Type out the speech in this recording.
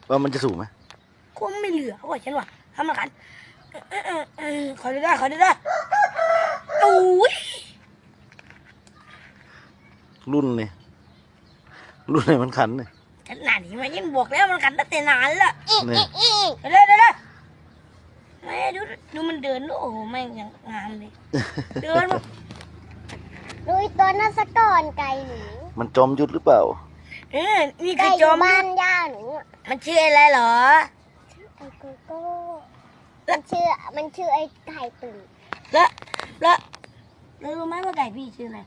ว่ามันจะสูงไหม ก็ไม่เหลือว่าฉันว่าทำมากันขอดูได้โอ้ย รุ่นนี่รุ่นไหนมันขันเนี่ย ขนาดนี้มันยังบอกแล้วมันกันตั้งแต่นานแล้ว เนี่ย เด้อแม่ดูมันเดินโอ้โหแม่งยังงามเลยเดินมา ดูตัวนัสกรไก่หนู มันจอมยุทธหรือเปล่า นี่ ไก่ คือ อ จอยู่ ม บ้านย่าหนูอะ มันชื่ออะไรเหรอ ไอ้โกโก้มันชื่อไอ้ไก่ตุ่น แล้วรู้ไหมว่าไก่พี่ชื่ออะไร